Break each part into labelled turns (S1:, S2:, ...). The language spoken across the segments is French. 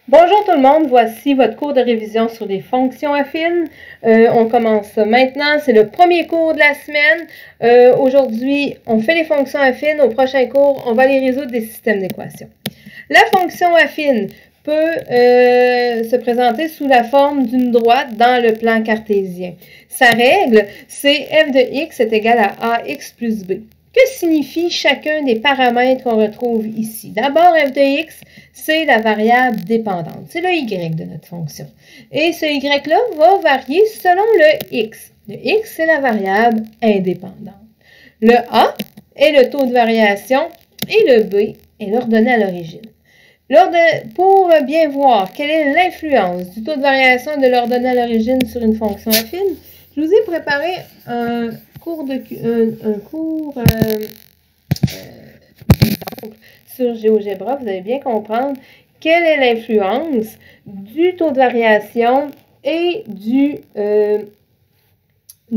S1: Bonjour tout le monde, voici votre cours de révision sur les fonctions affines. On commence maintenant, c'est le premier cours de la semaine. Aujourd'hui, on fait les fonctions affines. Au prochain cours, on va les résoudre des systèmes d'équations. La fonction affine peut se présenter sous la forme d'une droite dans le plan cartésien. Sa règle, c'est f de x est égal à ax plus b. Que signifie chacun des paramètres qu'on retrouve ici? D'abord, f de x, c'est la variable dépendante. C'est le y de notre fonction. Et ce y-là va varier selon le x. Le x, c'est la variable indépendante. Le a est le taux de variation et le b est l'ordonnée à l'origine. Pour bien voir quelle est l'influence du taux de variation de l'ordonnée à l'origine sur une fonction affine, je vous ai préparé un cours sur GeoGebra. Vous allez bien comprendre quelle est l'influence du taux de variation et de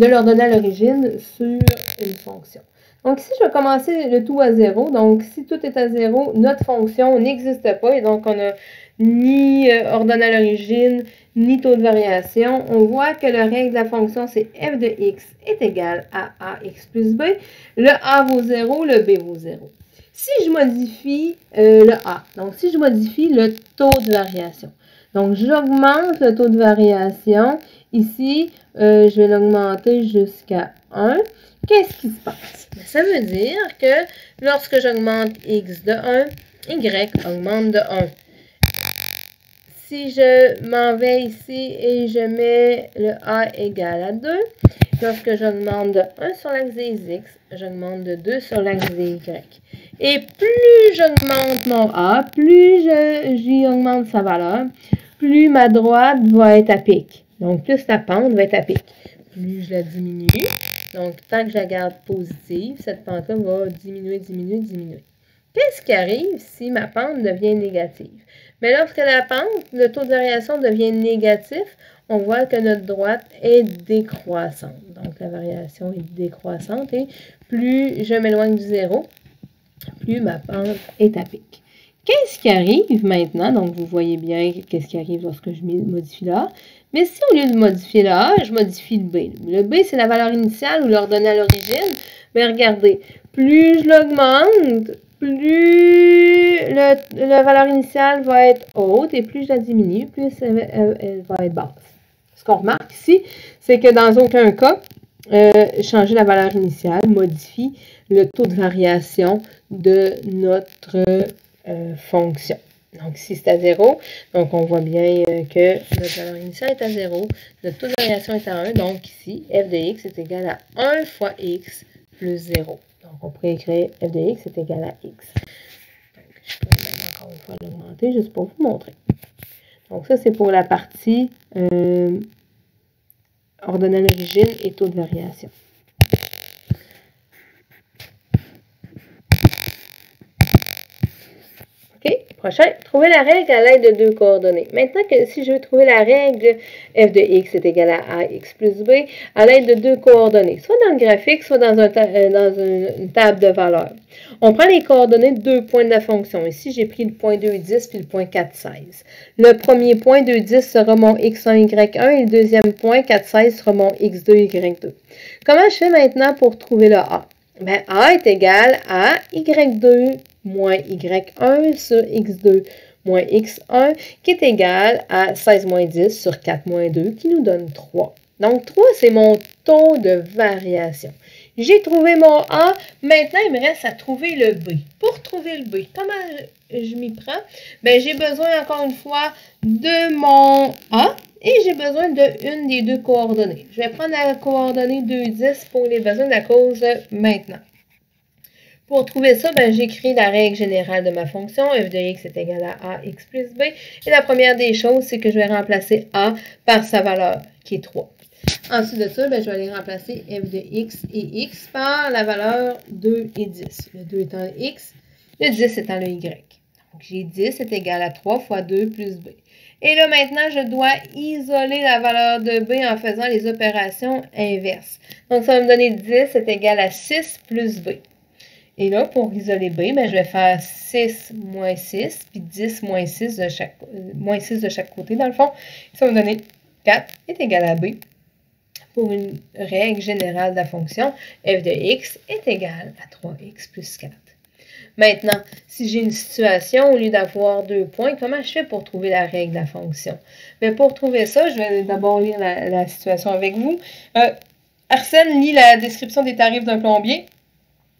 S1: l'ordonnée à l'origine sur une fonction. Donc ici, je vais commencer le tout à 0. Donc, si tout est à 0, notre fonction n'existe pas. Et donc, on n'a ni ordonnée à l'origine, ni taux de variation. On voit que la règle de la fonction, c'est f de x est égal à ax plus b. Le a vaut 0, le b vaut 0. Si je modifie le a, donc si je modifie le taux de variation, donc j'augmente le taux de variation. Ici, je vais l'augmenter jusqu'à 1. Qu'est-ce qui se passe? Ça veut dire que lorsque j'augmente x de 1, y augmente de 1. Si je m'en vais ici et je mets le a égal à 2, lorsque j'augmente de 1 sur l'axe des x, j'augmente de 2 sur l'axe des y. Et plus j'augmente mon a, plus j'y augmente sa valeur, plus ma droite va être à pic. Donc, plus la pente va être à pic. Plus je la diminue. Donc, tant que je la garde positive, cette pente-là va diminuer, diminuer, diminuer. Qu'est-ce qui arrive si ma pente devient négative? Mais lorsque la pente, le taux de variation devient négatif, on voit que notre droite est décroissante. Donc, la variation est décroissante et plus je m'éloigne du zéro, plus ma pente est à pic. Qu'est-ce qui arrive maintenant? Donc, vous voyez bien qu'est-ce qui arrive lorsque je modifie le A. Mais si au lieu de modifier le A, je modifie le B. Le B, c'est la valeur initiale ou l'ordonnée à l'origine. Mais regardez, plus je l'augmente, plus la valeur initiale va être haute et plus je la diminue, plus elle va être basse. Ce qu'on remarque ici, c'est que dans aucun cas, changer la valeur initiale modifie le taux de variation de notre fonction. Donc, ici, c'est à 0. Donc, on voit bien que notre valeur initiale est à 0. Notre taux de variation est à 1. Donc, ici, f de x est égal à 1 fois x plus 0. Donc, on pourrait écrire f de x est égal à x. Donc, je peux encore une fois l'augmenter juste pour vous montrer. Donc, ça, c'est pour la partie ordonnée à l'origine et taux de variation. OK? Prochain, trouver la règle à l'aide de deux coordonnées. Maintenant que si je veux trouver la règle f de x est égal à ax plus b à l'aide de deux coordonnées, soit dans le graphique, soit dans une table de valeurs. On prend les coordonnées de deux points de la fonction. Ici, j'ai pris le point 2, 10 puis le point 4, 16. Le premier point 2, 10 sera mon x1, y1 et le deuxième point 4, 16 sera mon x2, y2. Comment je fais maintenant pour trouver le a? Ben, a est égal à y2 moins y1 sur x2 moins x1, qui est égal à 16 moins 10 sur 4 moins 2, qui nous donne 3. Donc, 3, c'est mon taux de variation. J'ai trouvé mon A. Maintenant, il me reste à trouver le B. Pour trouver le B, comment je m'y prends? Bien, j'ai besoin, encore une fois, de mon A et j'ai besoin d'une des deux coordonnées. Je vais prendre la coordonnée 2, 10 pour les besoins de la cause maintenant. Pour trouver ça, j'écris la règle générale de ma fonction. F de x est égal à ax plus b. Et la première des choses, c'est que je vais remplacer a par sa valeur, qui est 3. Ensuite de ça, je vais aller remplacer f de x et x par la valeur 2 et 10. Le 2 étant le x, le 10 étant le y. Donc, j'ai 10 est égal à 3 fois 2 plus b. Et là, maintenant, je dois isoler la valeur de b en faisant les opérations inverses. Donc, ça va me donner 10 est égal à 6 plus b. Et là, pour isoler B, ben, je vais faire 6 moins 6, puis 10 moins 6 de chaque côté, dans le fond. Ça va me donner 4 est égal à B. Pour une règle générale de la fonction, f de x est égal à 3x plus 4. Maintenant, si j'ai une situation, au lieu d'avoir 2 points, comment je fais pour trouver la règle de la fonction? Bien, pour trouver ça, je vais d'abord lire la situation avec vous. Arsène lit la description des tarifs d'un plombier.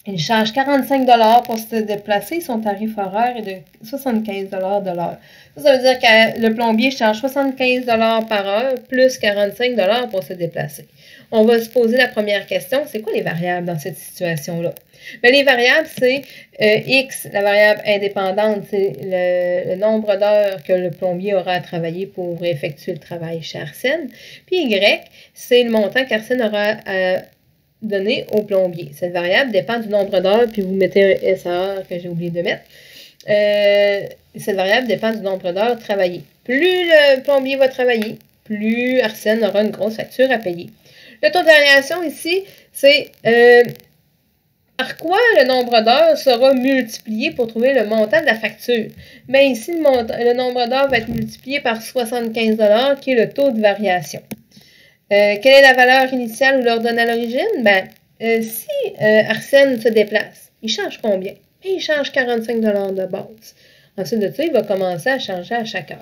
S1: Il charge 45 $ pour se déplacer. Son tarif horaire est de 75 $ de l'heure. Ça veut dire que le plombier charge 75 $ par heure plus 45 $ pour se déplacer. On va se poser la première question. C'est quoi les variables dans cette situation-là? Bien, les variables, c'est X, la variable indépendante, c'est le nombre d'heures que le plombier aura à travailler pour effectuer le travail chez Arsène. Puis Y, c'est le montant qu'Arsène aura à donné au plombier. Cette variable dépend du nombre d'heures, puis vous mettez un SAR que j'ai oublié de mettre. Cette variable dépend du nombre d'heures travaillées. Plus le plombier va travailler, plus Arsène aura une grosse facture à payer. Le taux de variation ici, c'est par quoi le nombre d'heures sera multiplié pour trouver le montant de la facture. Bien ici, le nombre d'heures va être multiplié par 75 $, qui est le taux de variation. Quelle est la valeur initiale ou l'ordonnée à l'origine? Ben, si Arsène se déplace, il change combien? Il change 45 $ de base. Ensuite de ça, il va commencer à changer à chaque heure.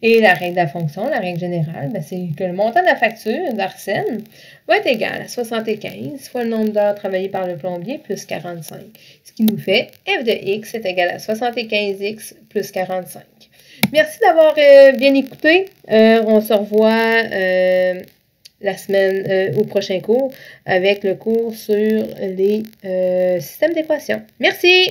S1: Et la règle de la fonction, la règle générale, ben, c'est que le montant de la facture d'Arsène va être égal à 75 fois le nombre d'heures travaillées par le plombier plus 45. Ce qui nous fait f de x est égal à 75x plus 45. Merci d'avoir bien écouté. On se revoit la semaine au prochain cours avec le cours sur les systèmes d'équations. Merci!